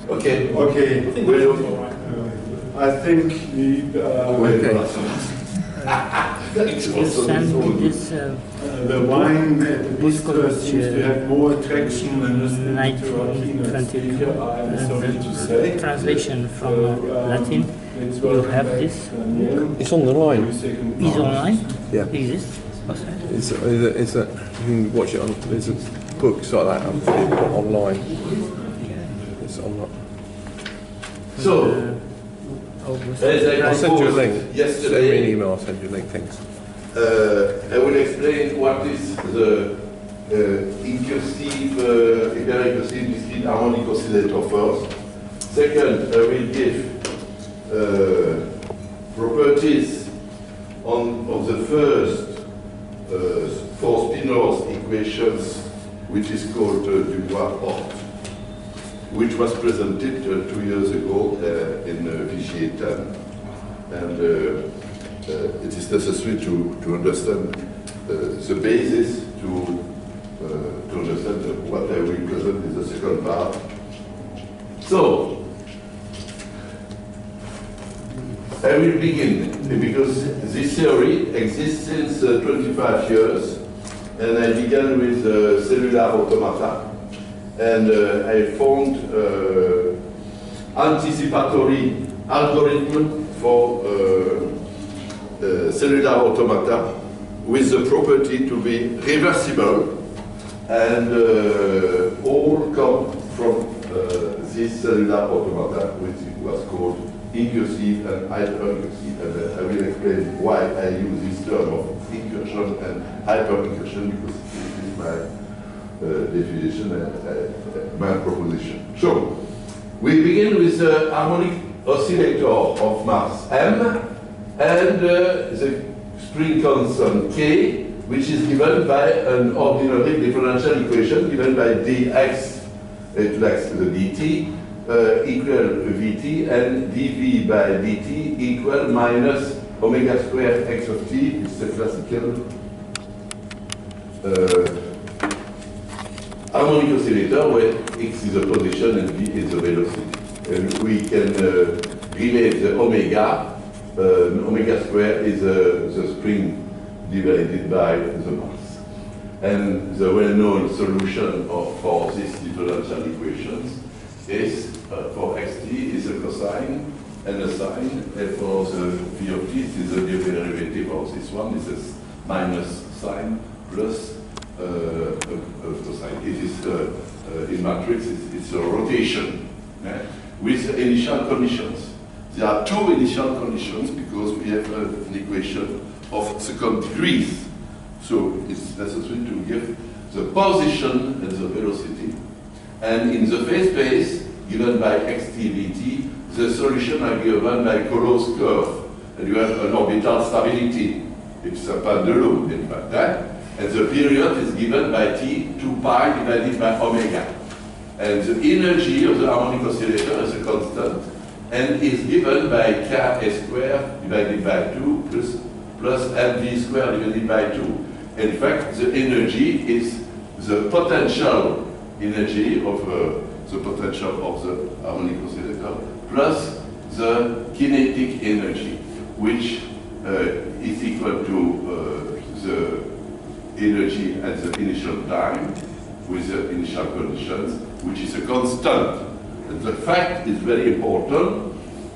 Okay. Okay. Well, I think the You send me this the wine at least seems to have more attraction than listening to our keynote speaker. I'm sorry to say. translation from Latin. You have this? It's on the line. Is online? Yeah. Exists? It's a, you can watch it on, there's books like that online. It's online. So, as I I'll send you a link. Send me an yesterday, email, I'll send you a link, thanks. I will explain what is the incursive, hyper-incursive discrete harmonic oscillator first. Second, I will give properties of the first four spinors equations, which is called Dubois-Hort, which was presented 2 years ago in Vigier 10. And it is necessary to understand the basis to understand what I will present in the second part. So, I will begin because this theory exists since 25 years, and I began with cellular automata, and I found anticipatory algorithm for cellular automata with the property to be reversible, and all come from this cellular automata, which was called incursive and hyper-incursive. And I will explain why I use this term of incursion and hyper-incursion, because this is my definition and my proposition. So, we begin with the harmonic oscillator of mass m, and the spring constant k, which is given by an ordinary differential equation given by dx to the dt equal vt, and dv by dt equal minus omega squared x of t. It's the classical harmonic oscillator where x is the position and v is the velocity. And we can relate the omega. Omega squared is the spring divided by the mass. And the well-known solution for these differential equations is for xt is a cosine and a sine, and for the v of t is the derivative of this one. This is minus sine plus cosine. It is in matrix. It's a rotation with initial conditions. There are two initial conditions because we have an equation of second degrees. So it's necessary to give the position and the velocity. And in the phase space given by xt vt, the solution are given by Cauchy's curve. And you have an orbital stability. It's a pendulum, in fact. And the period is given by t, 2 pi divided by omega. And the energy of the harmonic oscillator is a constant, and is given by k squared divided by 2 plus mv squared divided by 2. In fact, the energy is the potential energy of the potential of the harmonic oscillator plus the kinetic energy, which is equal to the energy at the initial time with the initial conditions, which is a constant. And the fact is very important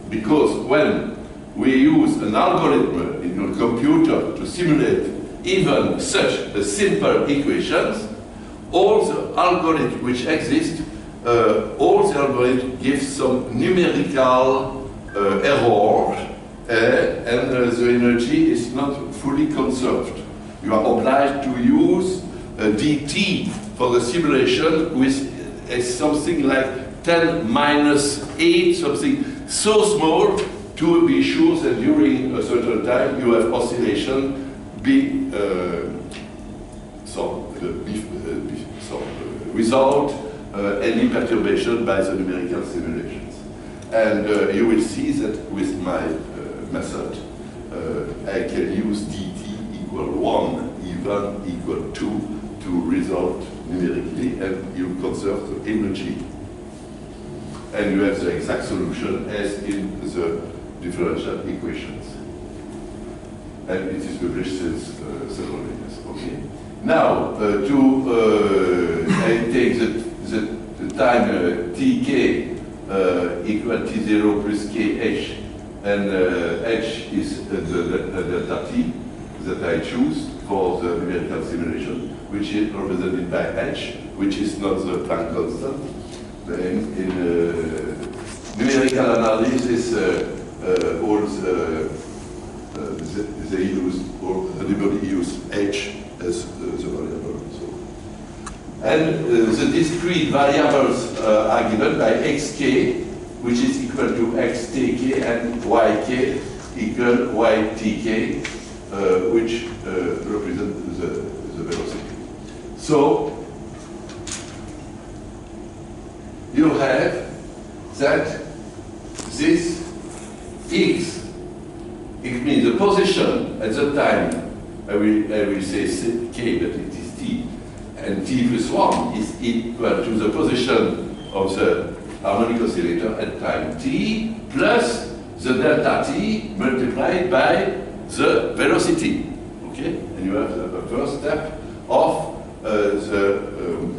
because when we use an algorithm in your computer to simulate even such a simple equations, all the algorithms which exist, all the algorithms give some numerical error, and the energy is not fully conserved. You are obliged to use dt for the simulation with something like 10 minus 8, something so small to be sure that during a certain time you have oscillation without any perturbation by the numerical simulations. And you will see that with my method, I can use dt equal 1, even equal 2 to result numerically, and you conserve the energy. and you have the exact solution as in the differential equations. And it is published since several years. Okay. Now, I take the time tk equal t0 plus kh, and h is the delta t that I choose for the numerical simulation, which is represented by h, which is not the Planck constant. Then in numerical analysis, all they use, or anybody use h as the variable. So. And the discrete variables are given by xk, which is equal to xtk, and yk equal ytk, which represent the velocity. So you have that this x, it means the position at the time, I will say k, but it is t, and t plus 1 is equal to the position of the harmonic oscillator at time t plus the delta t multiplied by the velocity. Okay? And you have the first step of the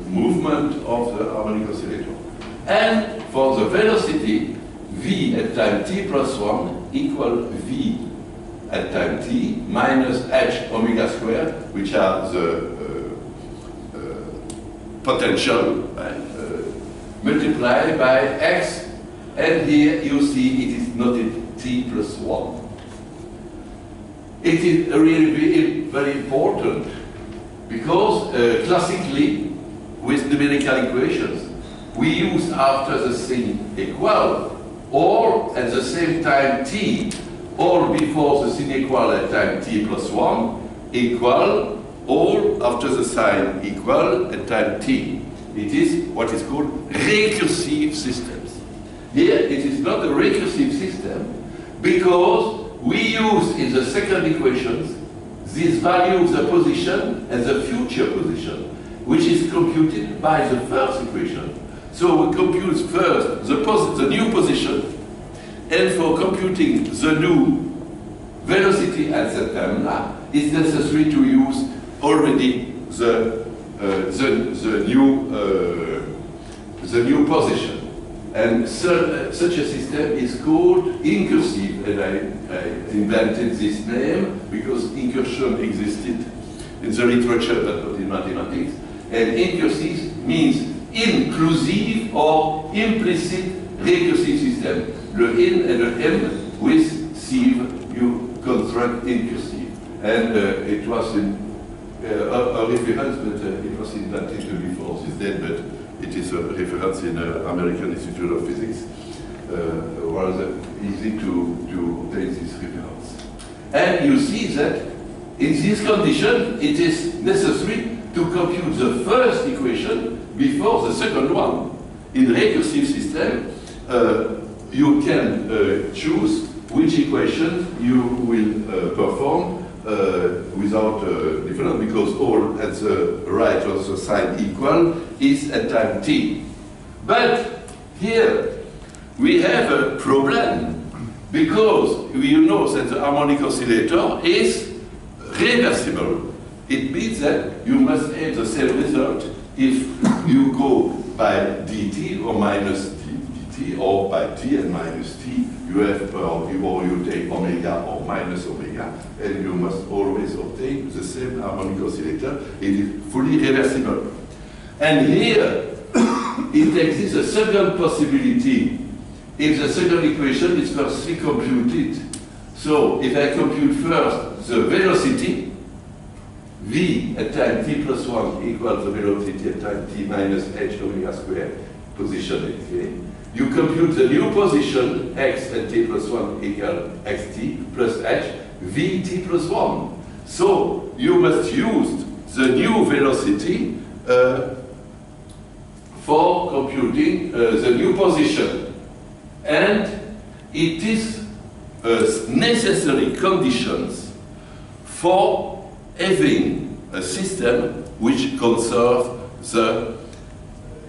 movement of the harmonic oscillator. And for the velocity, v at time t plus 1 equal v at time t minus h omega squared, which are the potential, multiplied by x, and here you see it is noted t plus 1. It is really very important because classically, with numerical equations, we use after the sign equal, or at the same time t, or before the sign equal at time t plus 1, equal, or after the sign equal at time t. It is what is called recursive systems. Here it is not a recursive system because we use in the second equations this value of the position and the future position, which is computed by the first equation. So we compute first the new position, and for computing the new velocity at the terminal, it's necessary to use already the new position. And such a system is called incursive, and I invented this name because incursion existed in the literature but not in mathematics. And incursive means inclusive or implicit recursive system. Le in and the m with sieve, you construct incursive. And it was in a reference, but it was invented before this day, but it is a reference in the American Institute of Physics. Rather easy to obtain this reference. And you see that in this condition, it is necessary to compute the first equation before the second one. In recursive system, you can choose which equation you will perform without difference, because all at the right of the sign equal is at time t. But here we have a problem, because you know that the harmonic oscillator is reversible. It means that you must have the same result if you go by dt or minus dt, or by t and minus t. You have, or you take omega or minus omega, and you must always obtain the same harmonic oscillator. It is fully reversible. And here, it exists a second possibility. If the second equation is firstly computed. So, if I compute first the velocity, v at time t plus 1 equals the velocity at time t minus h omega squared, position k. You compute the new position, x at t plus 1 equal xt plus h, vt plus 1. So you must use the new velocity for computing the new position. And it is necessary conditions for having a system which conserves the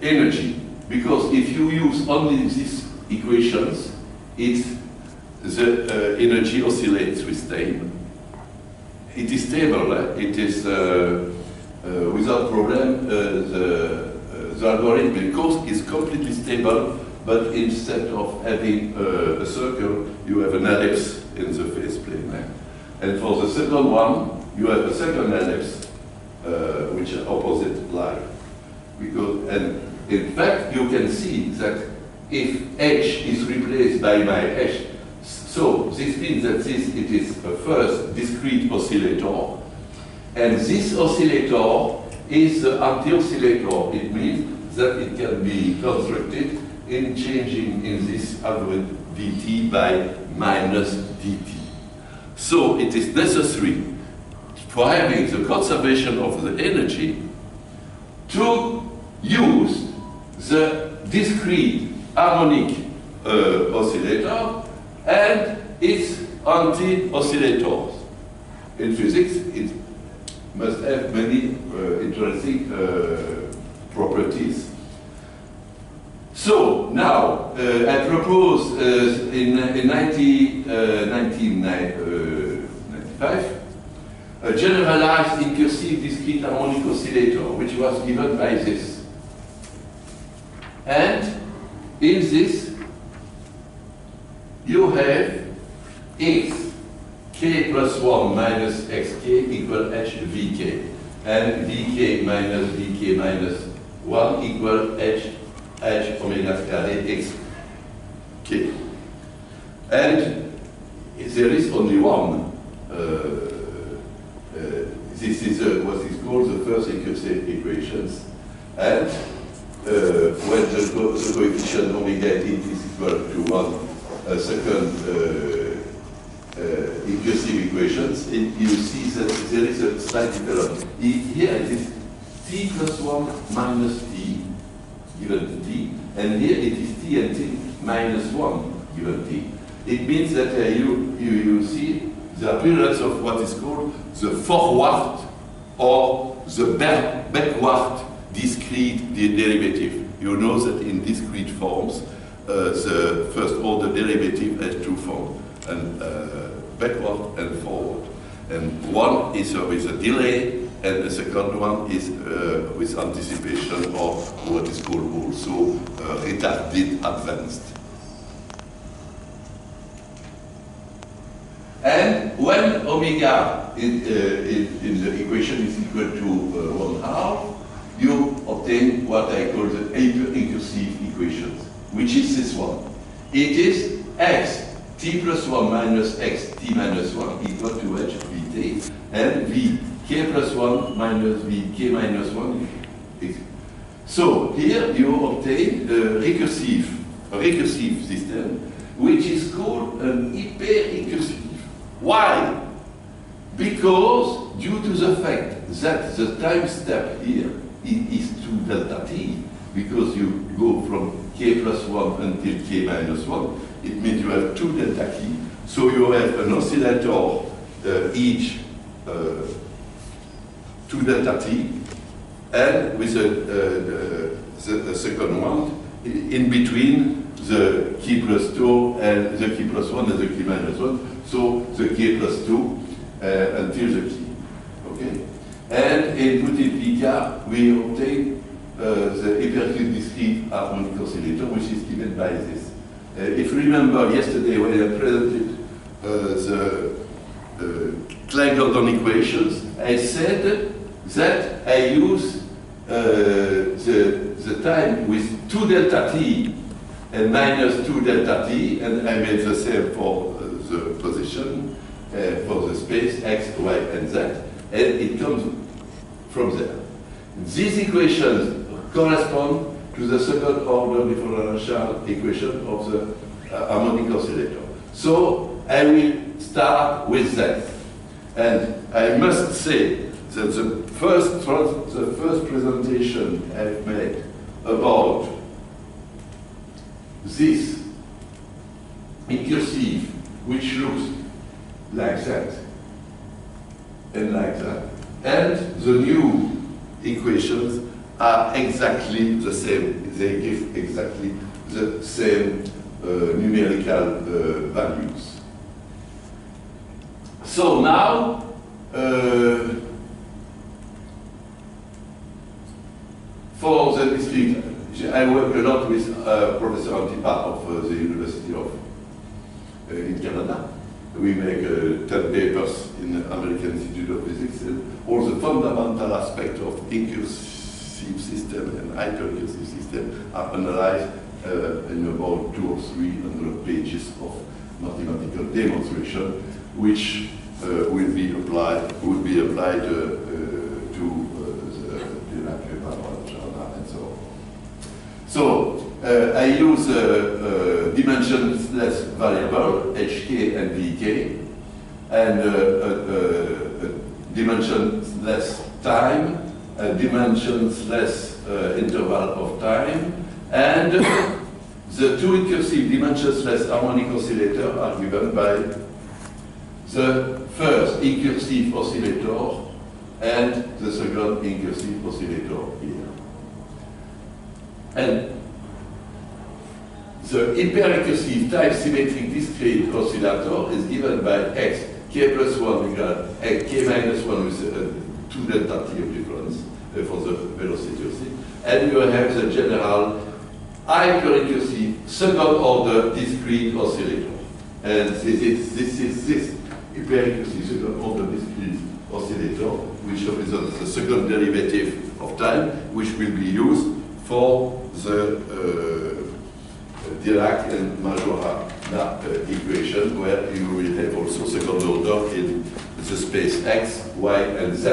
energy. because if you use only these equations, the energy oscillates with time. It is stable. It is without problem. The algorithm course is completely stable, but instead of having a circle, you have an ellipse in the phase plane. And for the second one, you have a second ellipse, which is opposite line. And in fact, you can see that if h is replaced by my h, so this means that it is a first discrete oscillator, and this oscillator is the anti-oscillator. It means that it can be constructed in changing in this algorithm dt by minus dt. So it is necessary for having the conservation of the energy to use the discrete harmonic oscillator and its anti-oscillators. In physics, it must have many interesting properties. So now, I propose in 1995 a generalized incursive discrete harmonic oscillator, which was given by this. And in this, you have x k plus 1 minus xk equal h vk, and vk minus 1 equal h omega squared x k. And there is only one. This is what is called the first incursive equations. And when the coefficient omega t is equal to 1 second incursive equations, you see that there is a slight difference. Here it is t plus 1 minus t given t, and here it is t and t minus 1 given t. It means that you see the appearance of what is called the forward or the backward discrete derivative. You know that in discrete forms, the first order derivative has two forms, and backward and forward. And one is with a delay, and the second one is with anticipation, or what is called also retarded advanced. And when omega in the equation is equal to 1/2, you obtain what I call the hyper-incursive equations, which is this one. It is x t plus 1 minus x t minus 1 equal to h vt, and v k plus 1 minus v k minus 1. So here you obtain a recursive system, which is called an hyper-incursive. Why? Because due to the fact that the time step here is 2 delta t, because you go from k plus 1 until k minus 1, it means you have 2 delta t. So you have an oscillator each 2 delta t, and with the second one in between the k plus 2 and the k plus 1 and the k minus 1. So the k plus 2 until the k. Okay? And in put in pk, we obtain the hyperacute discrete harmonic oscillator, which is given by this. If you remember yesterday when I presented the Klein-Gordon equations, I said that I use the time with 2 delta t and minus 2 delta t, and I made the same for the position, for the space x, y, and z, and it comes from there. These equations correspond to the second order differential equation of the harmonic oscillator. So I will start with that. And I must say that the first presentation I've made about this incursive, which looks like that and like that, and the new equations are exactly the same. They give exactly the same numerical values. So now, for the discrete, I work a lot with Professor Antipa of the University of in Canada. We make 10 papers in the American Institute of Physics, and all the fundamental aspects of incursive system and hyper-incursive system are analyzed in about 200 or 300 pages of mathematical demonstration, which would be applied to the Dirac-Levan and so on. So I use dimensionless variable hk and vk, and dimensionless time, dimensionless interval of time, and the two incursive dimensionless harmonic oscillators are given by the first incursive oscillator and the second incursive oscillator here. And the hyperrecursive time-symmetric discrete oscillator is given by x, k plus 1 equal k minus 1 with 2 delta t of difference for the velocity of c. And you have the general hyperrecursive second-order discrete oscillator. And this is hyperrecursive second-order discrete oscillator, which represents the second derivative of time, which will be used for the Dirac and Majorana equation, where you will have also second order in the space x, y, and z.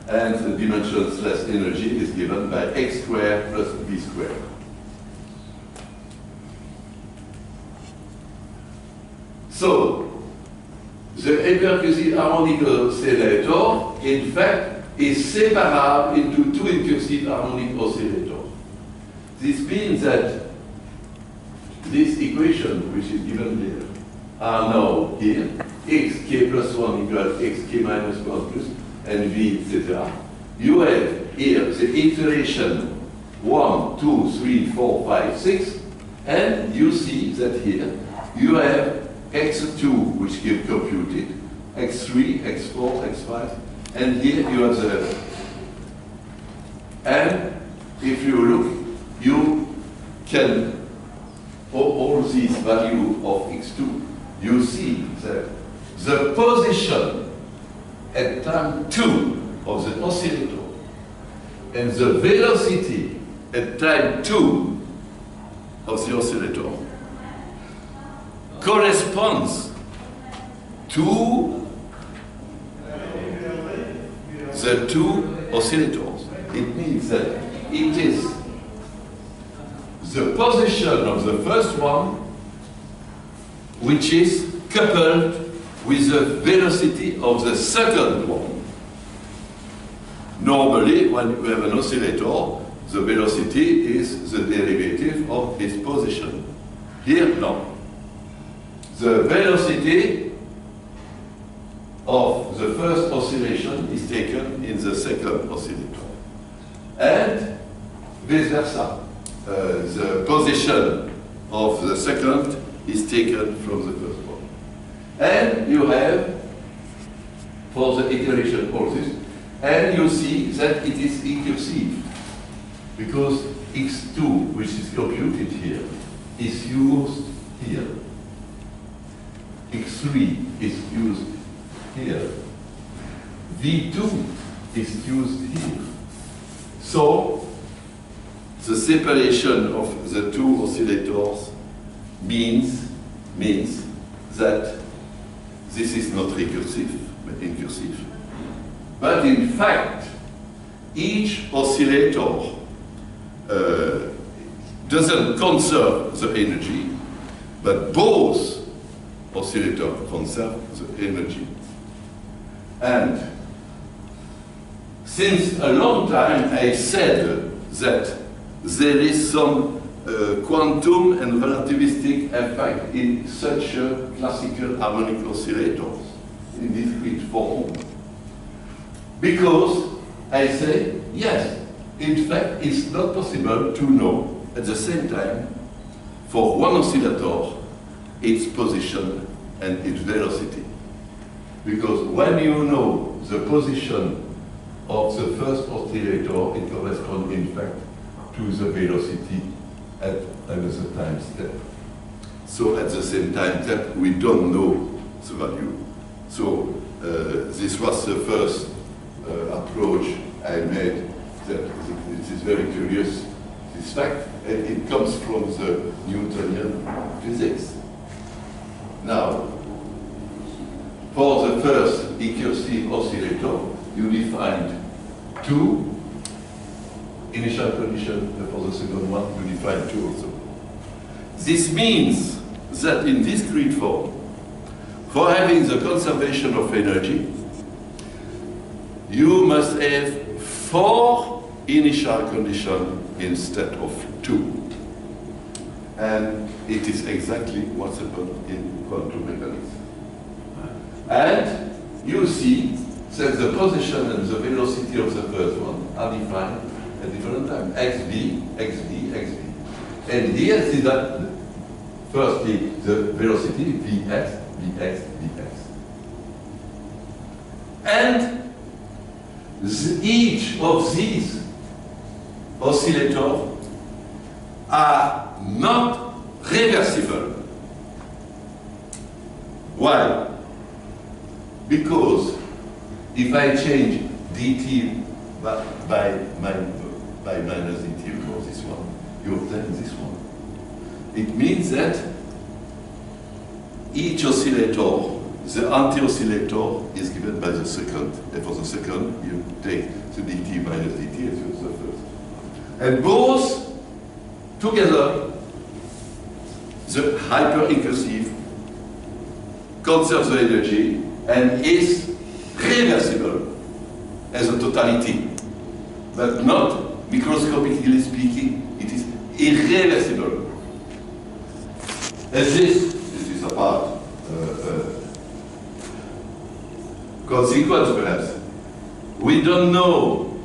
And the dimensionless energy is given by x squared plus v squared. So, the hyperrecursive harmonic oscillator, in fact, is separable into two incursive harmonic oscillators. This means that this equation, which is given here, are now here, x k plus 1 equals x k minus 1 plus, and v, etc. You have here the iteration 1, 2, 3, 4, 5, 6, and you see that here you have x2, which get computed, x3, x4, x5, and here you have the, and if you look, you can, for all these value of x2, you see that the position at time 2 of the oscillator and the velocity at time 2 of the oscillator corresponds to the two oscillators. It means that it is the position of the first one which is coupled with the velocity of the second one. Normally, when you have an oscillator, the velocity is the derivative of its position. Here, no. The velocity of the first oscillation is taken in the second oscillator. And vice versa. The position of the second is taken from the first one. And you have, for the iteration process, and you see that it is incursive, because x2, which is computed here, is used here. x3 is used here. v2 is used here. So, the separation of the two oscillators means that this is not recursive, but incursive. But in fact, each oscillator doesn't conserve the energy, but both oscillators conserve the energy. And since a long time I said that there is some quantum and relativistic effect in such classical harmonic oscillators in discrete form. Because I say, yes, in fact, it's not possible to know at the same time for one oscillator its position and its velocity. Because when you know the position of the first oscillator, it corresponds in fact to the velocity at another time step. So at the same time step, we don't know the value. So this was the first approach I made. That it is very curious, this fact, and it comes from the Newtonian physics. Now, for the first recursive oscillator, you defined two initial conditions, and for the second one, you define two also. This means that in discrete form, for having the conservation of energy, you must have 4 initial conditions instead of 2. And it is exactly what's happened in quantum mechanics. And you see that the position and the velocity of the first one are defined at different times. xv, xv, xv. And here see that firstly the velocity vx, vx, vx. And each of these oscillators are not reversible. Why? Because if I change dt by minus dt for this one, you obtain this one. It means that each oscillator, the anti-oscillator is given by the second, and for the second you take the dt minus dt as you the first. And both together, the hyper-inclusive conserves the energy and is reversible as a totality, but not microscopically speaking, it is irreversible. And this is a part consequence perhaps. We don't know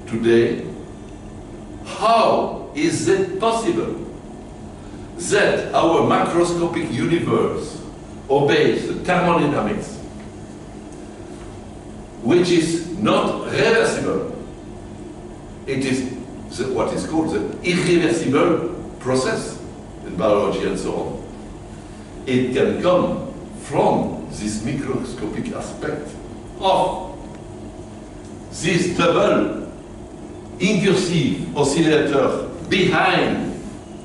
today how is it possible that our macroscopic universe obeys the thermodynamics, which is not reversible. It is what is called the irreversible process in biology and so on. It can come from this microscopic aspect of this double incursive oscillator behind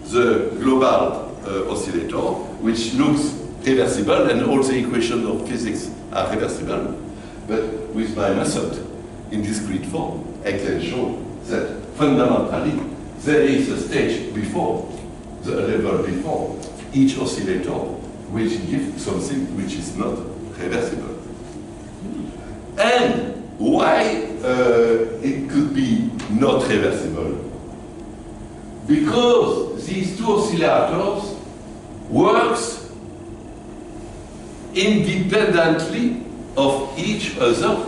the global oscillator, which looks reversible, and all the equations of physics are reversible. But with my method in discrete form, I can show that fundamentally there is a stage before, the level before each oscillator, which gives something which is not reversible. And why it could be not reversible? Because these two oscillators works independently of each other.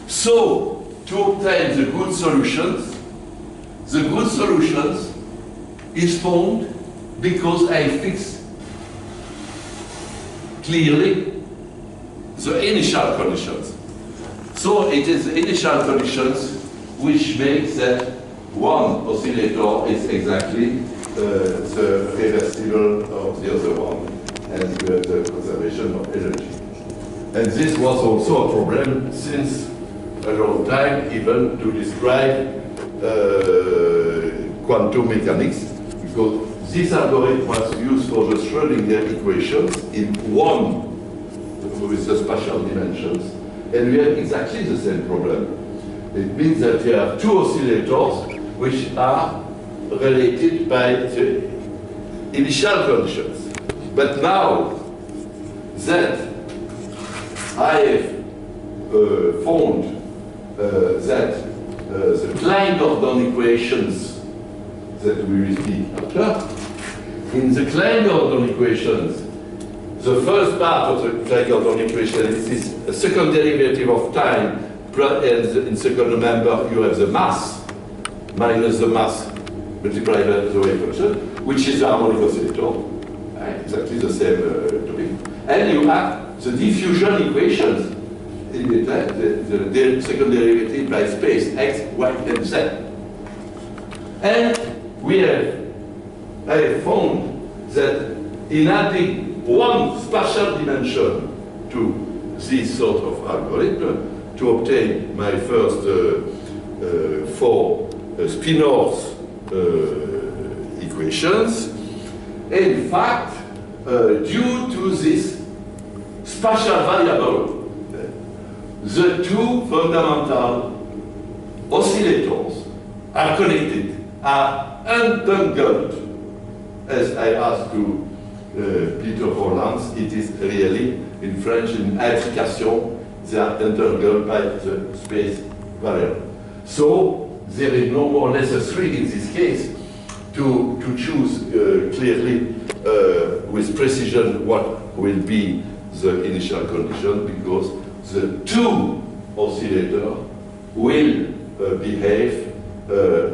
So, to obtain the good solutions is found because I fix clearly the initial conditions. So it is the initial conditions which makes that one oscillator is exactly the reversible of the other one, and you have the conservation of energy. And this was also a problem since a long time, even to describe quantum mechanics, because this algorithm was used for the Schrödinger equations in one with the spatial dimensions, and we have exactly the same problem. It means that we have two oscillators which are related by the initial conditions. But now that I have found that the Klein-Gordon equations that we will speak after, in the Klein-Gordon equations, the first part of the Klein-Gordon equation is a second derivative of time in second member you have the mass minus the mass multiplied by the wave function, which is the harmonic oscillator, right? Exactly the same topic. And you have the diffusion equations, the second derivative by space, x, y, and z. And I have found that in adding one spatial dimension to this sort of algorithm to obtain my first four spin-off equations, in fact, due to this spatial variable, the two fundamental oscillators are connected, are entangled. As I asked to Peter Roland, it is really, in French, in application, they are entangled by the space variable. So there is no more necessary in this case to choose clearly with precision what will be the initial condition, because the two oscillators will behave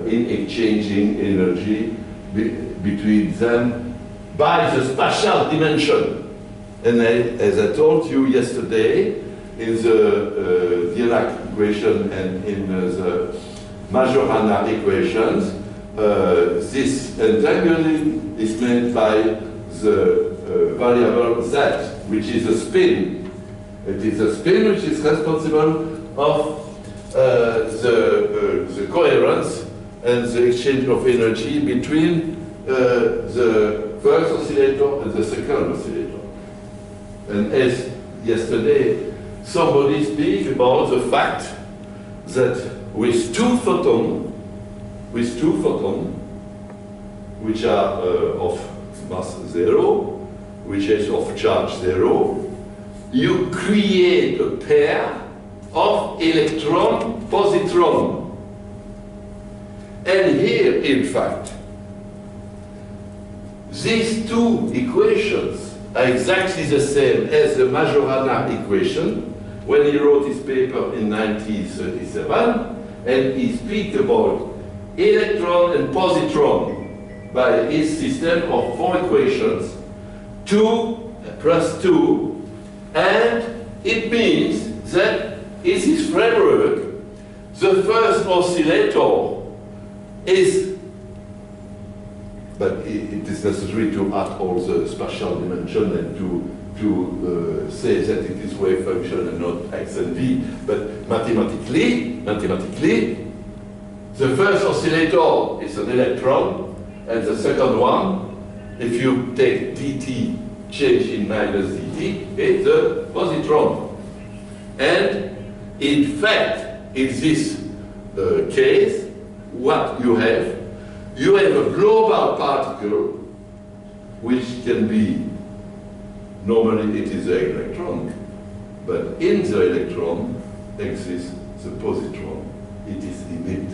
in exchanging energy between them by the spatial dimension. And as I told you yesterday, in the Dirac equation and in the Majorana equations, this entangling is made by the variable z, which is a spin. It is a spin which is responsible of the coherence and the exchange of energy between the first oscillator and the second oscillator. And as yesterday, somebody speak about the fact that with two photons, which are of mass 0, which is of charge 0, you create a pair of electron-positron. And here, in fact, these two equations are exactly the same as the Majorana equation when he wrote his paper in 1937, and he speaks about electron and positron by his system of four equations, 2 plus 2, and it means that in this framework, the first oscillator is, but it is necessary to add all the spatial dimension and to say that it is wave function and not x and v, but mathematically, the first oscillator is an electron, and the second one, if you take dt change in minus dt, it's a positron. And in fact, in this case, what you have a global particle which can be, normally it is the electron, but in the electron exists the positron. It is in it.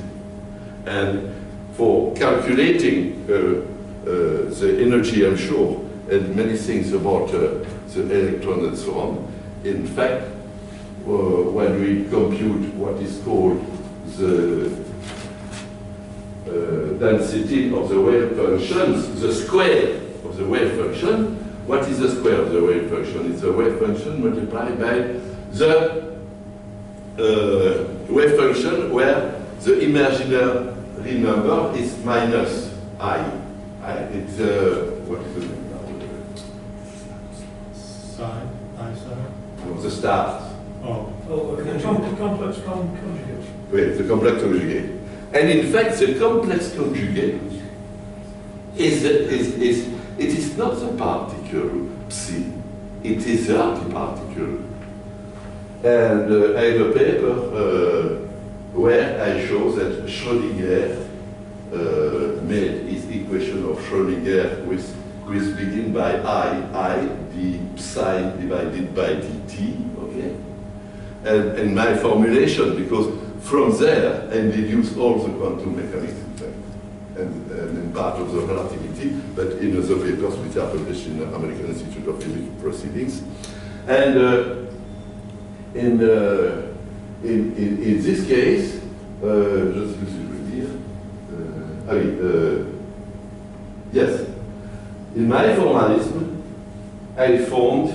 And for calculating the energy, I'm sure, and many things about the electron and so on, in fact, when we compute what is called the density of the wave functions, the square of the wave function, what is the square of the wave function? It's the wave function multiplied by the wave function where the imaginary number is minus I. It's what is the name now? Sine, I sine. No, the stars. Oh. The complex conjugate. Wait, the complex conjugate. And in fact, the complex conjugate it is not the particle psi, it is the antiparticle. And I have a paper where I show that Schrödinger made his equation of Schrödinger with begin by I, the psi divided by dt, okay? And my formulation, because from there I deduce all the quantum mechanics effect and part of the relativity, but in other papers which are published in the American Institute of Physics Proceedings. And in this case, just ce que je veux dire. Ah oui, yes. In my formalism, I formed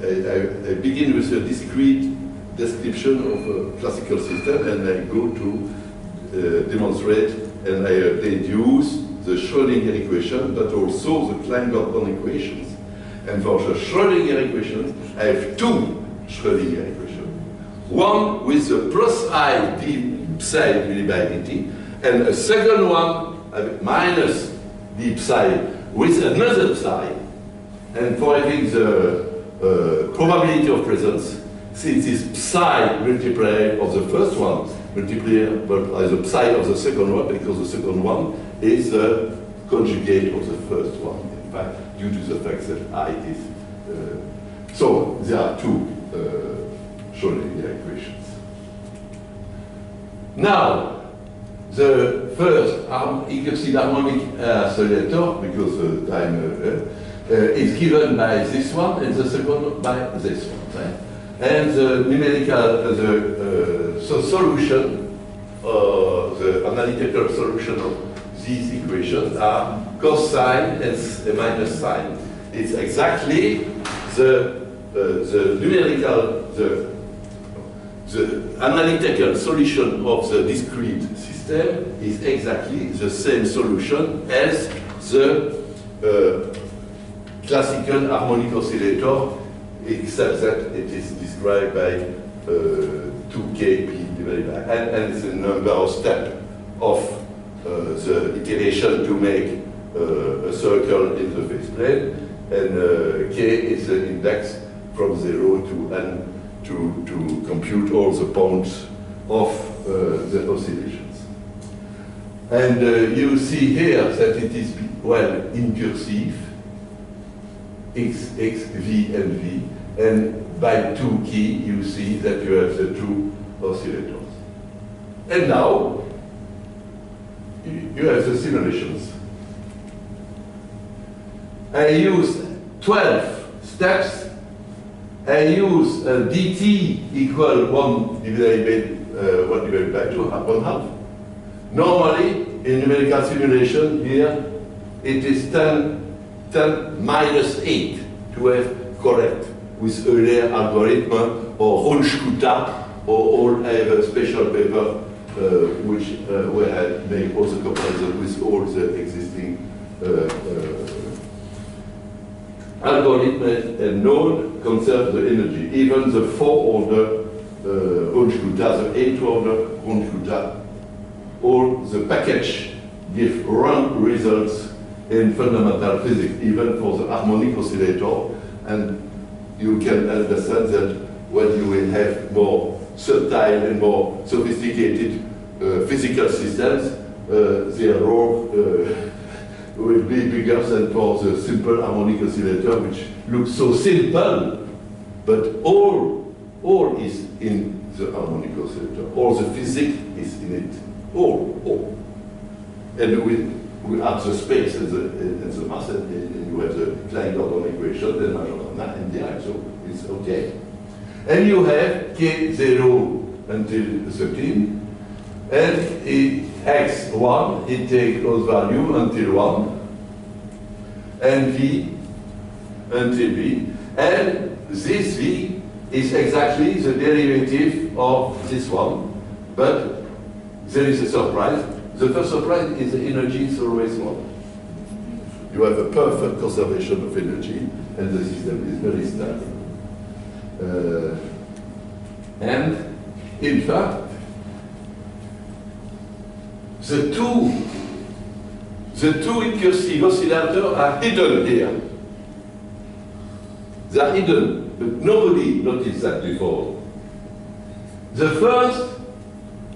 I begin with a discrete description of a classical system, and I go to demonstrate, and I deduce the Schrödinger equation, but also the Klein-Gordon equations. And for the Schrödinger equations, I have two Schrödinger equations. One with the plus I d psi divided by dt, and a second one minus d psi with another psi. And for having the probability of presence, since this psi multiplier of the first one multiplied by the psi of the second one, because the second one is the conjugate of the first one, in fact, due to the fact that I is. So there are two Schrödinger equations. Now, the first incursive harmonic oscillator, because the time is given by this one, and the second by this one. And the numerical, the solution, the analytical solution of these equations are cosine and a minus sign. It's exactly the numerical, the analytical solution of the discrete system is exactly the same solution as the classical harmonic oscillator, except that it is described by 2kp divided by n, and it's a number of steps of the iteration to make a circle in the phase plane, and k is the index from 0 to n to compute all the points of the oscillations. And you see here that it is, well, incursive, x, v, and v, and by 2 key you see that you have the two oscillators. And now you have the simulations. I use 12 steps. I use dt equal 1 divided by 2, 1/2. Normally, in numerical simulation here, it is 10 minus 8 to have correct with Euler algorithm or Runge-Kutta, or all I have a special paper where I make also comparison with all the existing algorithm and known conserve the energy. Even the 4-order Runge-Kutta, the 8-order Runge-Kutta, all the package give wrong results in fundamental physics, even for the harmonic oscillator. And you can understand that when you will have more subtle and more sophisticated physical systems, their role will be bigger than for the simple harmonic oscillator, which looks so simple, but all is in the harmonic oscillator. All the physics is in it. All. And we add the space and the mass, and you have the Klein-Gordon equation, then Majorana, and the so it's okay. And you have k0 until 13, and x1, it takes close value until 1, and v until v, and this v is exactly the derivative of this one, but there is a surprise. The first surprise is the energy is always 1. You have a perfect conservation of energy, and the system is very stable. And in fact, the two incursive oscillators are hidden here. They are hidden, but nobody noticed that before. The first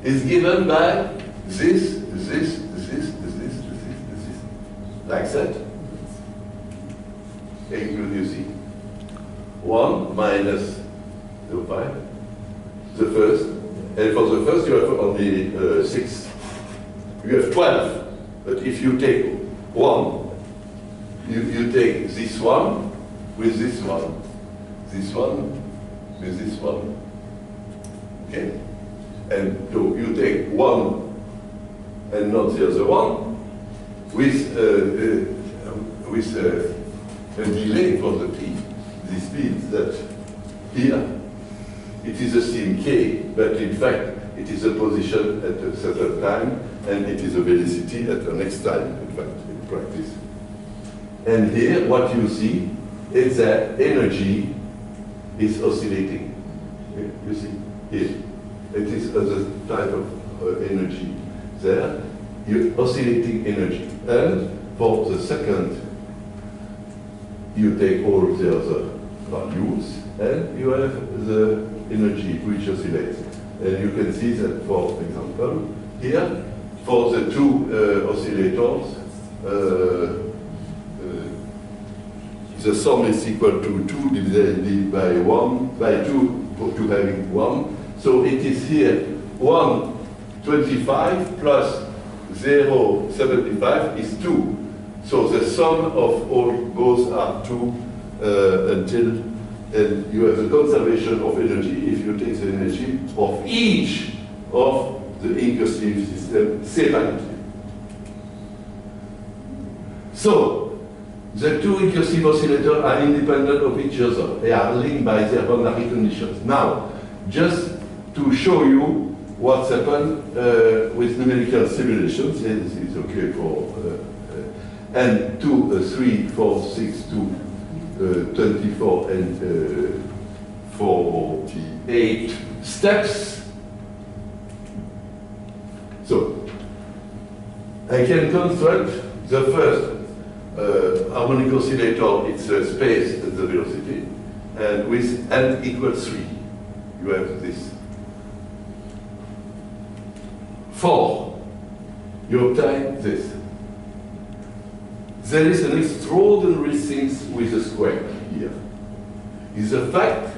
is given by this, like that. And you see, 1 minus 0.5, the first, and for the first you have only 6. You have 12, but if you take 1, you take this one with this one. this one with this one. Okay? And so you take one and not the other one with a delay for the P. This means that here it is a scene K, but in fact it is a position at a certain time and it is a velocity at the next time, in fact, in practice. And here what you see is that energy is oscillating. You see here. It is other type of energy there. You're oscillating energy. And for the second, you take all the other values and you have the energy which oscillates. And you can see that, for example, here, for the two oscillators, the sum is equal to 2 divided by 1, by 2 to having 1. So it is here 125 plus 0.75 is 2. So the sum of all both are 2 until and you have the conservation of energy if you take the energy of each of the incursive system separately. So the two incursive oscillators are independent of each other. They are linked by their boundary conditions. Now, just to show you what's happened with numerical simulations, this is okay for and 2, 3, 4, 6, 2, 24 and 48 steps. So, I can construct the first harmonic oscillator, it's a space at the velocity, and with n equals 3, you have this. 4, you obtain this. There is an extraordinary thing with the square here. It's a fact,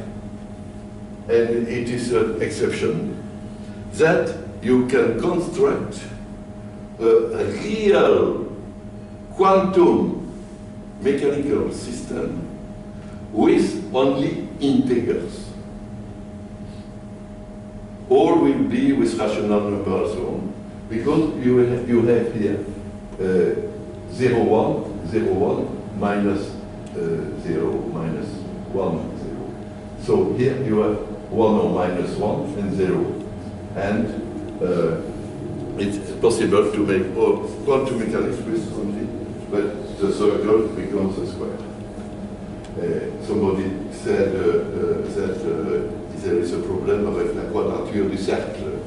and it is an exception, that you can construct a real quantum mechanical system with only integers. All will be with rational numbers, so on, because you have here 0, 1, 0, 1, minus 0, minus 1, 0. So here you have 1 or minus 1 and 0. And it's possible to make all quantum mechanics with only, but the circle becomes a square. Somebody said that there is a problem avec la quadrature du cercle.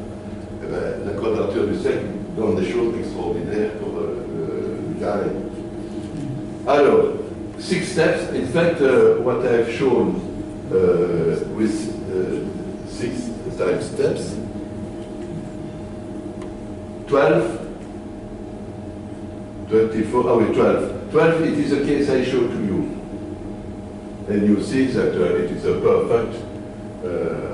Eh ben, la quadrature du cercle donne des choses extraordinaires pour le carré. Alors, 6 steps. In fact, what I've shown with 6 times steps, 12, 24, 12. 12, it is a case I showed to you. And you see that it is a perfect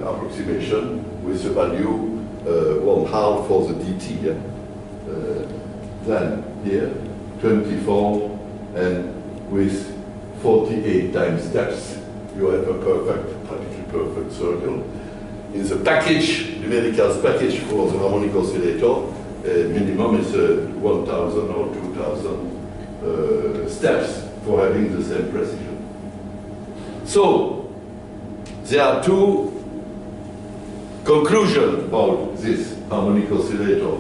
approximation with the value 1/2 for the dt. Yeah? Then here, 24, and with 48 times steps, you have a perfect, practically perfect circle. In the package, numerical package for the harmonic oscillator, minimum is 1,000 or 2,000 steps for having the same precision. So, there are two conclusions about this harmonic oscillator.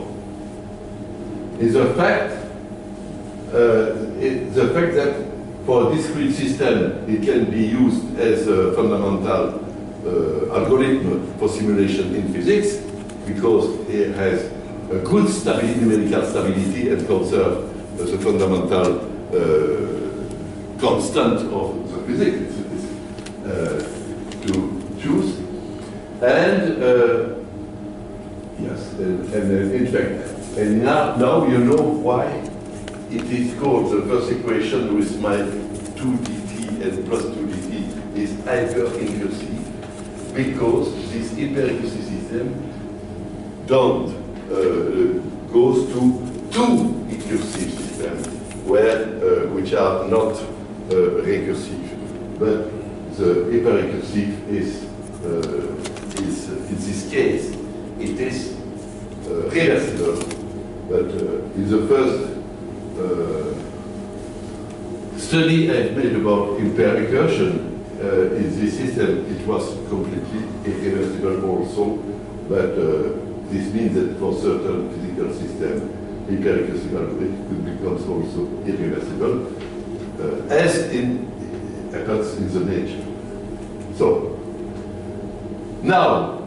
Is the fact that for a discrete system it can be used as a fundamental algorithm for simulation in physics because it has a good stability, numerical stability, and conserve the fundamental constant of the physics to choose. And yes, and in fact, and now you know why it is called the first equation with my 2dt and plus 2dt is hyper-inclusive, because this hyper-inclusive system goes to two inclusive systems which are not recursive. But the hyperrecursive is in this case, it is reversible. But in the first study I've made about hyperrecursion in this system, it was completely irreversible also. But this means that for certain physical systems, hyperrecursive algorithm could become also irreversible, as happens in the nature. So, now,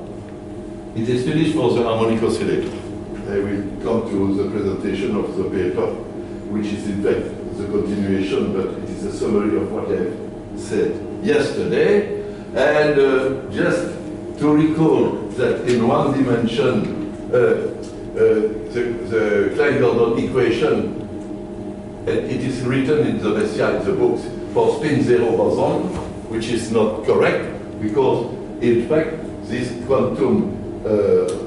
it is finished for the harmonic oscillator. I will come to the presentation of the paper, which is in fact the continuation, but it is a summary of what I said yesterday. And just to recall that in one dimension, the Klein-Gordon equation, and it is written in the Messiah in the books, for spin zero boson, which is not correct, because in fact this quantum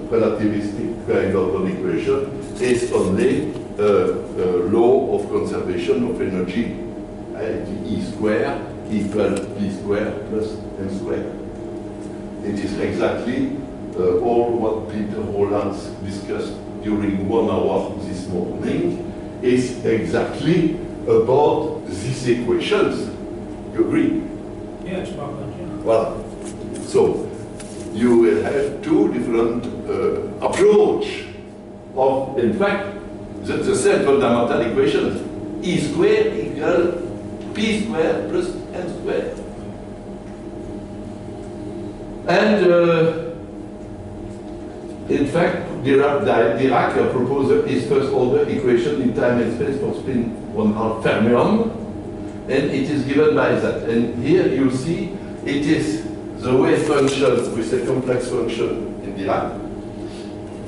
relativistic Klein-Gordon equation is only a law of conservation of energy, E square equals P square plus M square. It is exactly all what Peter Roland discussed during 1 hour this morning is exactly about these equations. You agree? Yeah, it's about that, yeah. Voilà. So, you will have two different approach of, in fact, the same fundamental equations. E square equals P square plus M square. And in fact, Dirac proposed his first order equation in time and space for spin 1/2 fermion, and it is given by that. And here you see it is the wave function with a complex function in Dirac,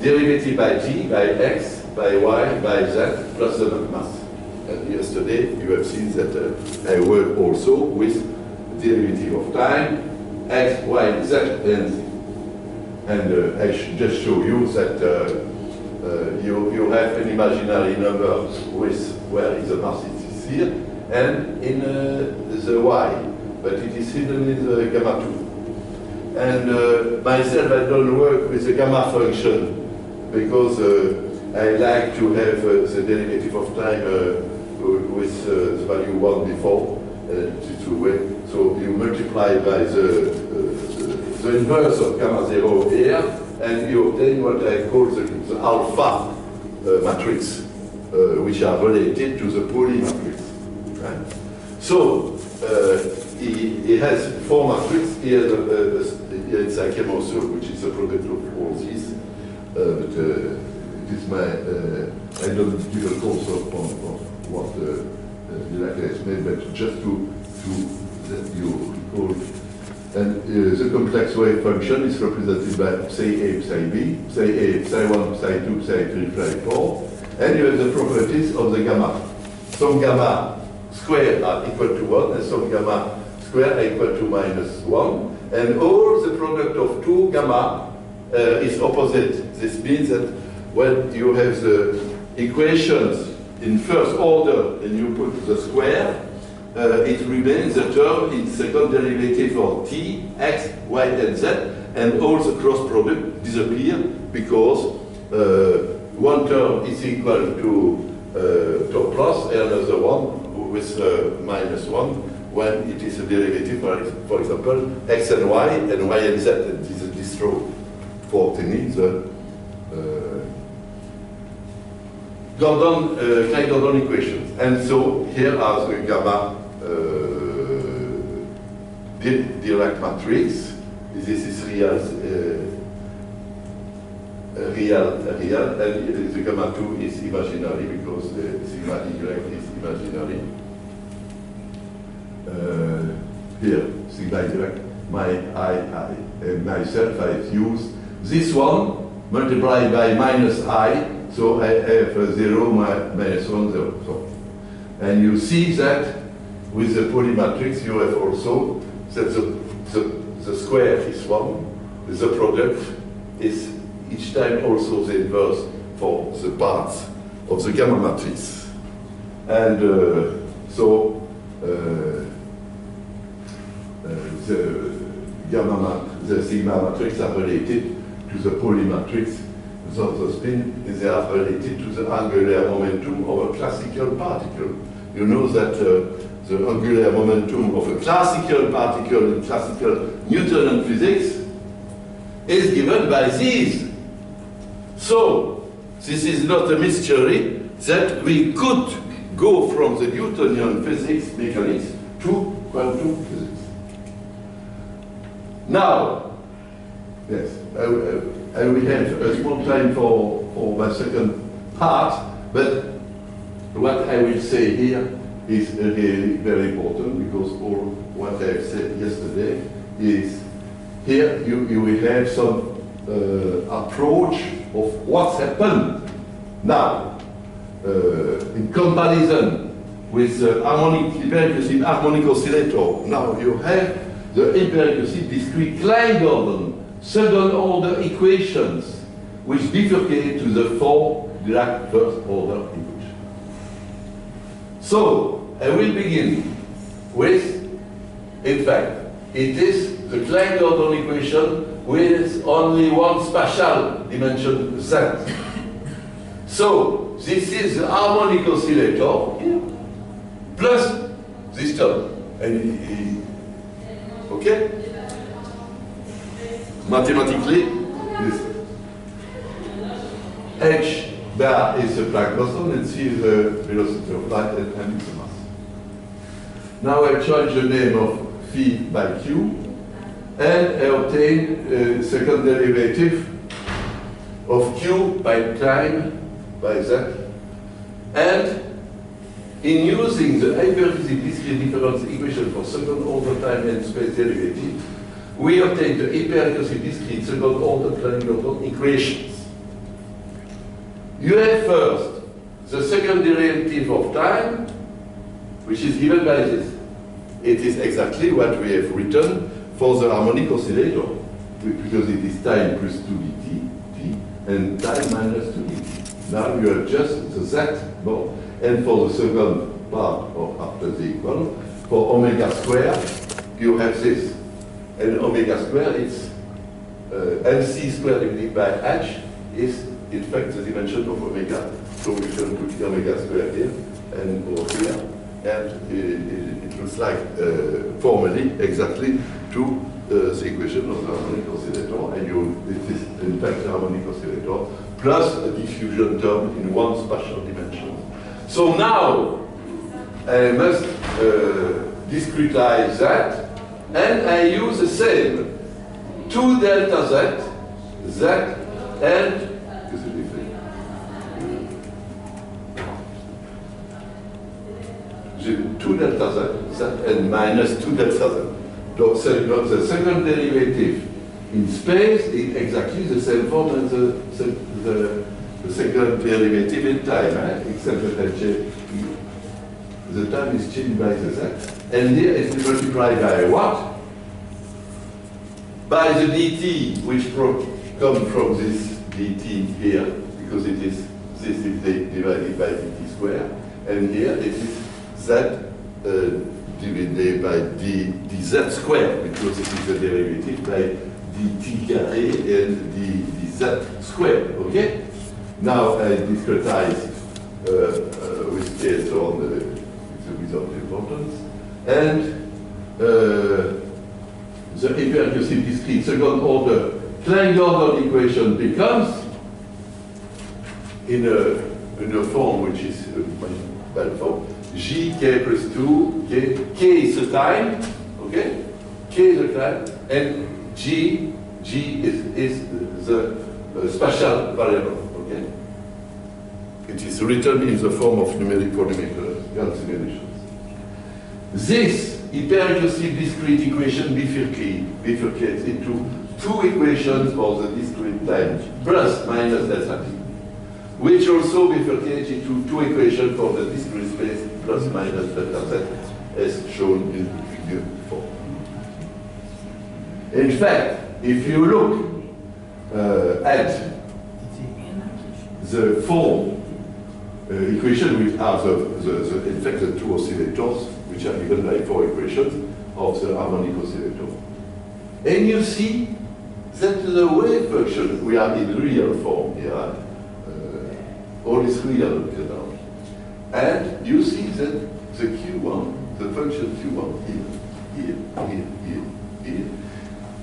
derivative by t, by x, by y, by z, plus the mass. And yesterday you have seen that I work also with derivative of time, x, y, z, and z. And I should just show you that you have an imaginary number with where is the mass is here, and in the y, but it is hidden in the gamma 2. And myself, I don't work with the gamma function because I like to have the derivative of time with the value 1 before, so you multiply by the inverse of gamma 0 here, and you obtain what I call the alpha matrix, which are related to the Pauli matrix. Right? So, he has 4 matrices. Here it's a chemosol, which is a product of all these. But it is my, I don't give a course of what Dirac has made, but just to that you recall. And the complex wave function is represented by psi A, psi B, psi A, psi 1, psi 2, psi 3, psi 4. And you have the properties of the gamma. Some gamma square are equal to 1, and some gamma square are equal to -1. And all the product of 2 gamma is opposite. This means that when you have the equations in first order and you put the square, it remains the term in second derivative for t, x, y, and z, and all the cross product disappear because one term is equal to plus and another one with -1 when it is a derivative, for example, x and y and z, and this is distro for obtaining the Klein-Gordon equations. And so here are the gamma Dirac matrix. This is real, and the gamma 2 is imaginary because the sigma y is imaginary. Here, sigma y, and myself, I've used this one multiplied by -I, so I have 0, -1, 0. So, and you see that with the Pauli matrix, you have also that the square is 1, the product is each time also the inverse for the parts of the gamma matrix. And so the sigma matrix are related to the Pauli matrix. So the spin is they are related to the angular momentum of a classical particle. You know that the angular momentum of a classical particle in classical Newtonian physics is given by these. So this is not a mystery that we could go from the Newtonian physics mechanics to quantum physics. Now, yes, I will have a small time for my second part, but what I will say here is really very important, because all what I said yesterday is here you will have some approach of what's happened now in comparison with the hyperacousic harmonic oscillator. Now you have the hyperacousic discrete Klein-Gordon second order equations which bifurcate to the four Dirac first order equations. So I will begin with, in fact, it is the Klein-Gordon equation with only one spatial dimension z. So this is the harmonic oscillator here, plus this term. And okay? Mathematically, this h bar is the Planck boson, and c is the velocity of light, and it's a mass. Now I change the name of phi by q, and I obtain a second derivative of q by Klein by z, and in using the hyperacousic discrete difference equation for second order time and space derivative, we obtain the hyperacousic discrete second order Klein-Gordon equations. You have first the second derivative of time, which is given by this. It is exactly what we have written for the harmonic oscillator, because it is time plus 2dt, t, and time minus 2dt. Now you have just the z more, and for the second part of after the equal, for omega square, you have this. And omega square is mc squared divided by h is in fact the dimension of omega. So we can put omega square here and over here, and it looks like formally exactly to the equation of the harmonic oscillator, and it is in fact the harmonic oscillator plus a diffusion term in one spatial dimension. So now I must discretize that, and I use the same 2 delta z, and 2 delta z, and minus 2 delta z. So the second derivative in space is exactly the same form as the second derivative in time, except that the time is changed by the z. And here it's multiplied by what? By the dt, which comes from this dt here, because this is divided by dt squared, and here it is z divided by dz squared, because it is the derivative by dt carré and dz squared, okay? Now I discretize with k and so on, without importance, and the hyperacousic discrete second order Klein-Gordon equation becomes in a form which is by form gk plus 2, k is the time, okay? K is the time, and g is the spatial variable, okay? It is written in the form of numerical considerations. This hyperacousic discrete equation bifurcates into 2 equations for the discrete time, plus minus delta t, which also bifurcates into 2 equations for the discrete space, plus minus delta z, as shown in figure 4. In fact, if you look at the 4 equations, which are in fact the 2 oscillators, which are given by 4 equations of the harmonic oscillator. And you see that the wave function, we are in real form here, all is real, you know. And you see that the Q1, the function Q1 here,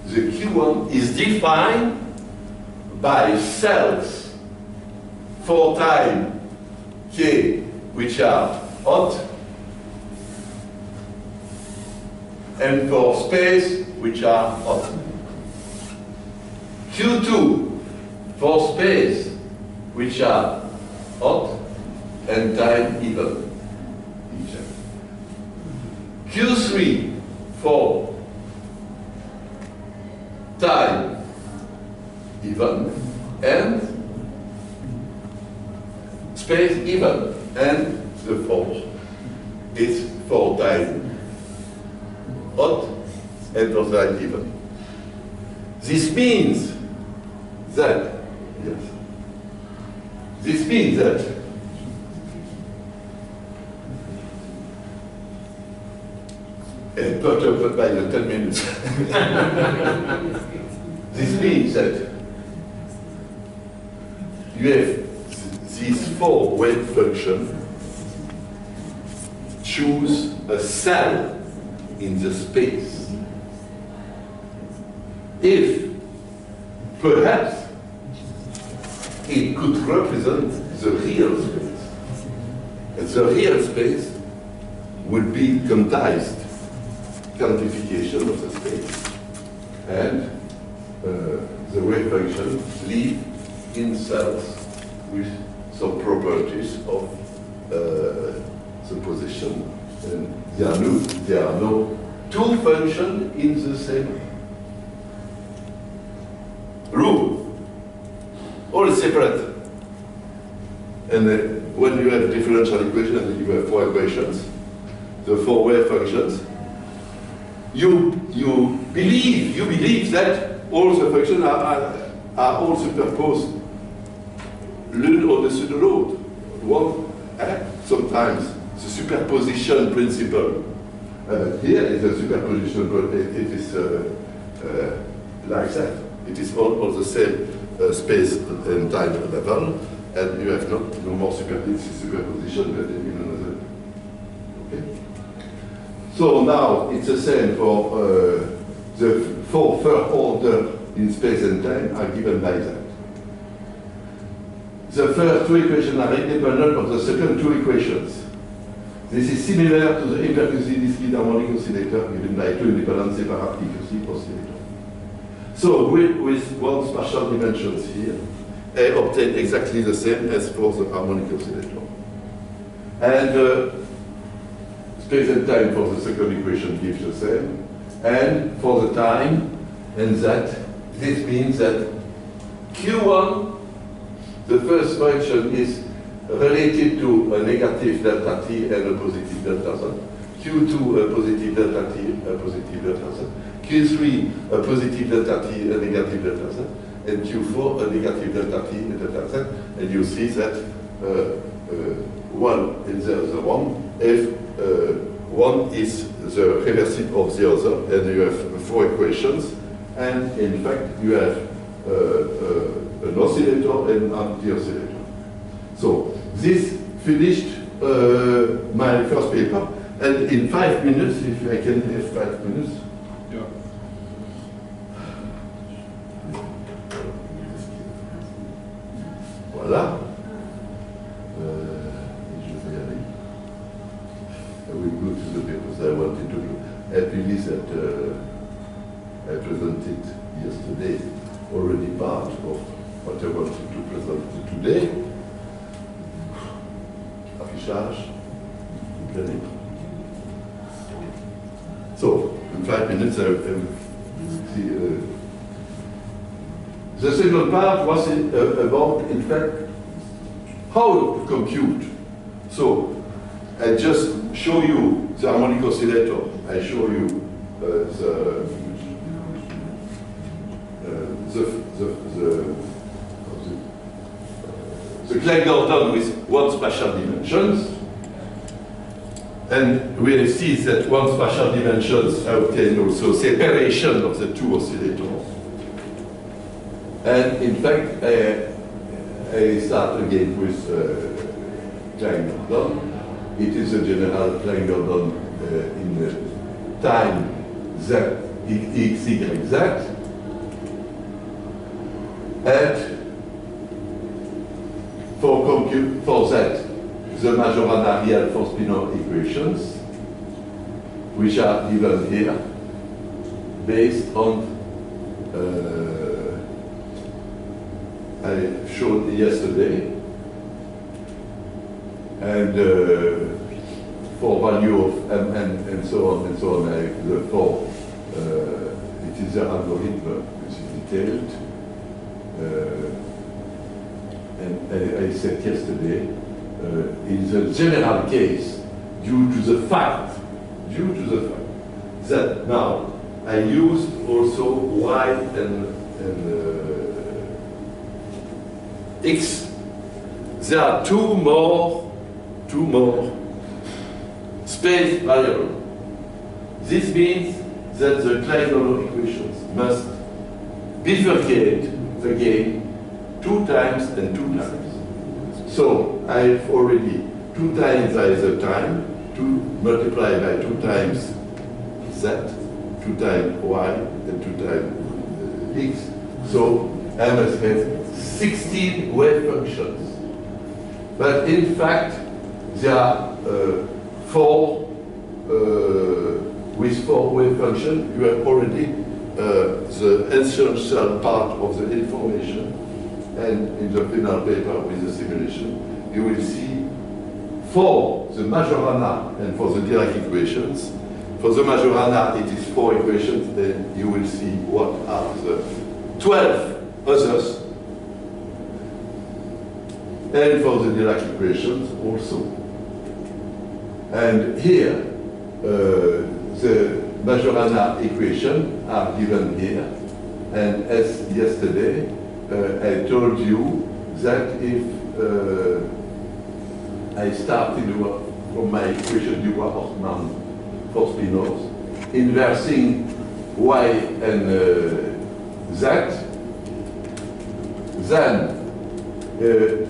the Q1 is defined by cells 4 times K, which are hot, and for space, which are hot. Q2 for space, which are hot and time even. Q3 for time even and space even, and the fourth is for time hot and for time even. This means that, yes, this means that and put up by the 10 minutes. This means that you have these 4 wave functions choose a cell in the space. If perhaps it could represent the real space, and the real space would be quantized quantification of the space, and the wave function live in cells with some properties of the position, and there are no 2 functions in the same room, all separate. And when you have differential equation and you have 4 equations, the 4 wave functions, you believe that all the functions are all superposed l'une au-dessus de l'autre. Sometimes the superposition principle. Here is a superposition, but it is like that. It is all the same space and time level, and you have no more superposition but in another. Okay. So now it's the same for the 4 first order in space and time are given by that. The first 2 equations are independent of the second 2 equations. This is similar to the impercussive discrete harmonic oscillator given by 2 independent separate percussive oscillators. So with 1 spatial dimensions here, I obtain exactly the same as for the harmonic oscillator. And space and time for the second equation gives the same. And for the time, and that, this means that Q1, the first function, is related to a negative delta t and a positive delta z. Q2, a positive delta t, a positive delta z. Q3, a positive delta t, a negative delta z. And Q4, a negative delta t, a delta z. And you see that one is the other one. If one is the reversible of the other, and you have 4 equations, and in fact you have an oscillator and an anti-oscillator. So this finished my first paper, and in 5 minutes, if I can have 5 minutes. Yeah. Voilà. I will go to the papers I wanted to do. I believe that I presented yesterday already part of what I wanted to present today. Affichage, planning. So, in 5 minutes, I will see. The second part was about, in fact, how to compute. So, I just show you the harmonic oscillator. I show you the Clegg-Gordon with 1 spatial dimensions. And we see that one spatial dimensions obtain also separation of the two oscillators. And in fact, I start again with Klein-Gordon. It is a general Klein-Gordon in the time z, x, y, z. And for that, the Majorana real force-Spinor equations, which are given here, based on I showed yesterday, and for value of mn and so on, for it is the algorithm which is detailed. And I said yesterday, in the general case, due to the fact that now I used also y and x, there are two more space variables. This means that the Klein-Gordon equations must bifurcate the game 2 times and 2 times. So I've already 2 times the time, 2 multiplied by 2 times z, 2 times y, and 2 times x. So I must have 16 wave functions. But in fact, there are 4 with 4 wave functions. You have already the essential part of the information. And in the final paper with the simulation, you will see for the Majorana and for the Dirac equations. For the Majorana, it is 4 equations, then you will see what are the 12 others. And for the Dirac equations also. And here, the Majorana equations are given here. And as yesterday, I told you that if I started from my equation du Bois-Horstmann for spinors, inversing y and z, then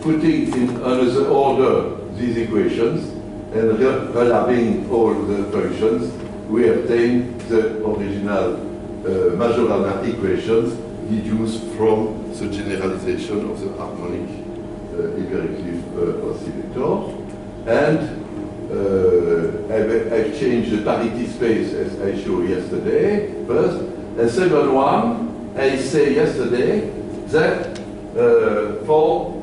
putting in another order these equations and relapping all the functions, we obtain the original Majorana equations deduced from the generalization of the harmonic hyperactive oscillator. And I've changed the parity space as I showed yesterday, first. And second one, I say yesterday that for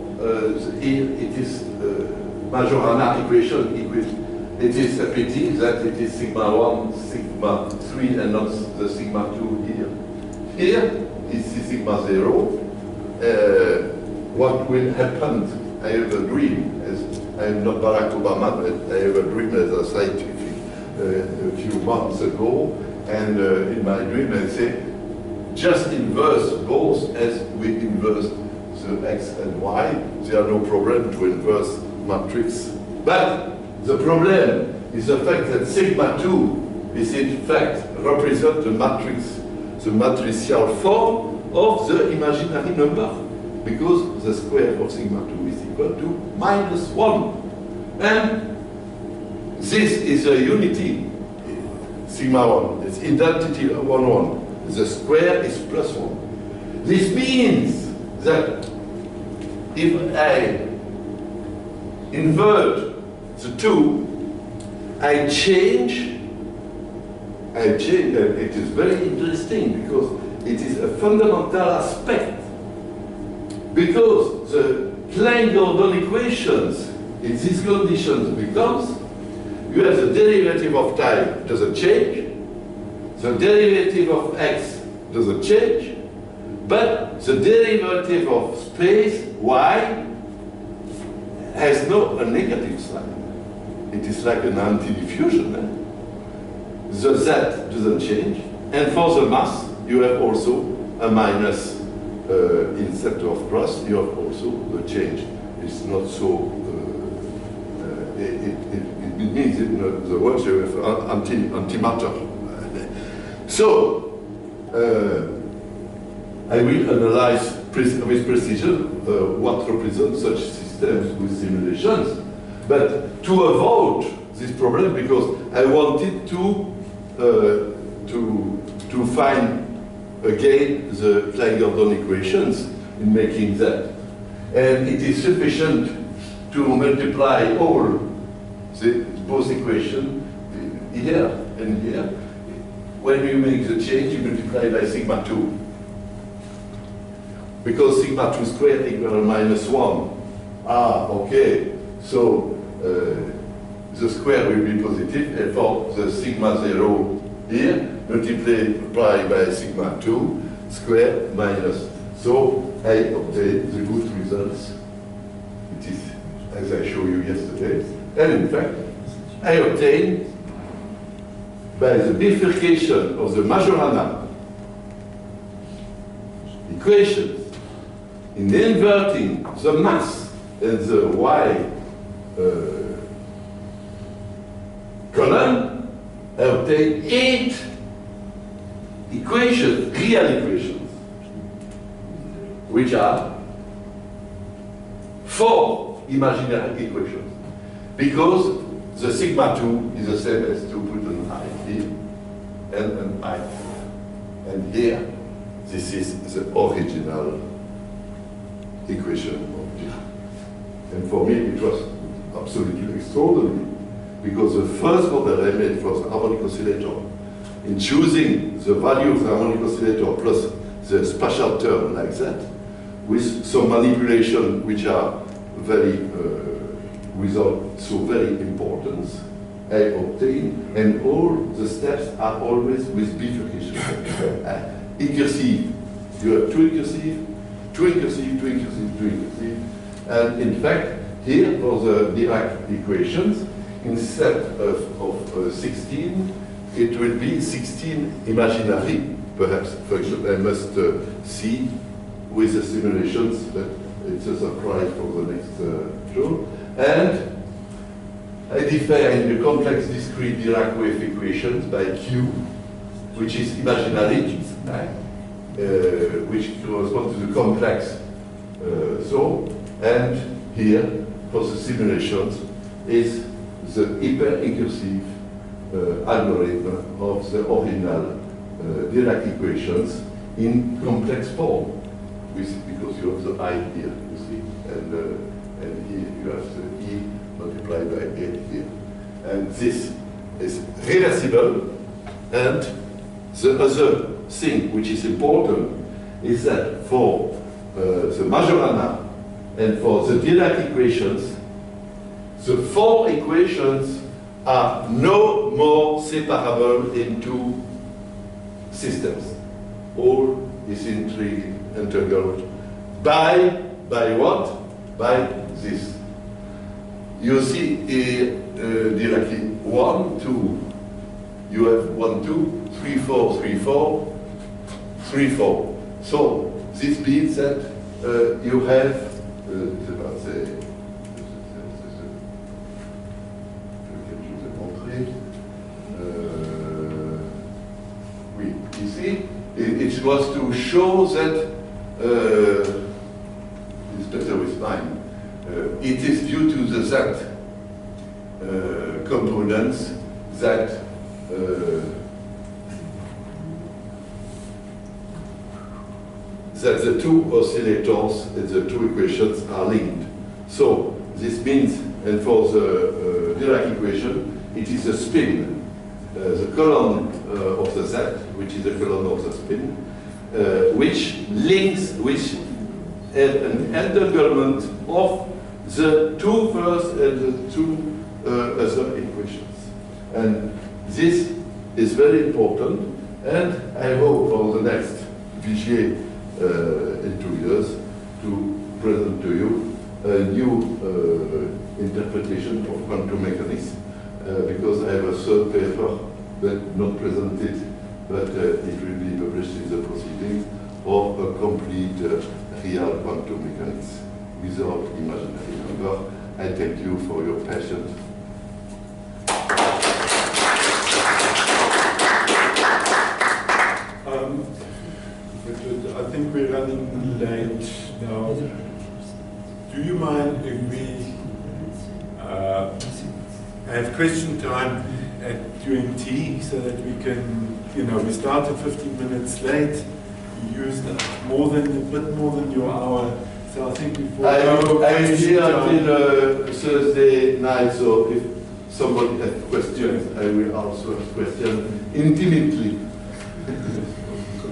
it is Majorana equation equals, it is a pity that it is sigma 1, sigma 3, and not the sigma 2 here. Here is sigma 0. What will happen? I have a dream. I am not Barack Obama, but I have a dream as a scientific a few months ago. And in my dream, I say, just inverse both as we inverse the x and y. There are no problem to inverse matrix. But the problem is the fact that sigma 2 is in fact represent the matricial form of the imaginary number, because the square of sigma 2 is equal to -1. And this is a unity, sigma 1. It's identity 1, 1. The square is +1. This means that if I invert the 2, I change, and it is very interesting because it is a fundamental aspect. Because the Klein-Gordon equations in these conditions becomes, you have the derivative of time doesn't change, the derivative of x doesn't change, but the derivative of space y has a negative sign. It is like an anti-diffusion. The z doesn't change, and for the mass you have also a minus instead of plus. You have also the change. It's not so it means in the words you have antimatter. So, I will analyze with precision what represents such systems with simulations, but to avoid this problem, because I wanted to find again the Klein-Gordon equations in making that. And it is sufficient to multiply all both equations here and here. When you make the change, you multiply by sigma 2. Because sigma 2 squared equals -1. Ah, okay. So the square will be positive, and for the sigma 0 here, multiply by sigma 2 squared minus. So I obtain the good results. It is as I showed you yesterday. And in fact, I obtain by the bifurcation of the Majorana equations in inverting the mass and the y column, I obtain 8 equations, real equations, which are 4 imaginary equations, because the sigma 2 is the same as 2 put an I here and an I. And here, this is the original equation of Dirac. And for me, it was absolutely extraordinary, because the first model I made for the harmonic oscillator, in choosing the value of the harmonic oscillator plus the spatial term like that, with some manipulation which are very, without so very importance, I obtain, and all the steps are always with bifurcation. Incursive, you have 2 incursive, 2 incursive, 2 incursive, 2 incursive, and in fact, here for the Dirac equations, instead of 16, it will be 16 imaginary, perhaps. For example, I must see with the simulations, but it's a surprise for the next show. And I define the complex discrete Dirac wave equations by Q, which is imaginary, which corresponds to the complex and here, for the simulations, is the hyper-incursive algorithm of the original Dirac equations in complex form, because you have the I here, you see, and here you have the E multiplied by 8 here. And this is reversible, and the other thing which is important is that for the Majorana and for the Dirac equations, the 4 equations are no more separable into systems. All is integrated by what? By this. You see here directly 1, 2. You have 1, 2, 3, 4, 3, 4, 3, 4. So this means that you have you see, it was to show that it's better with mine. It is due to the Z components that the 2 oscillators and the 2 equations are linked. So this means, and for the Dirac equation, it is a spin. The column of the Z, which is the column of the spin, which links, which an entanglement of the 2 first and the 2 other equations. And this is very important, and I hope for the next VGA in 2 years to present to you a new interpretation of quantum mechanics, because I have a third paper that not presented, but it will be published in the proceedings, of a complete real quantum mechanics without imaginary number. I thank you for your patience we're running late now. Do you mind if we have question time during tea so that we can, we started 15 minutes late. You used a bit more than your hour. So I think before I am here until Thursday night, so if somebody has questions, I will answer questions intimately.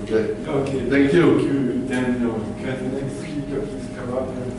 Okay. Okay. Thank you. Thank you. Then, can the next speaker please come up and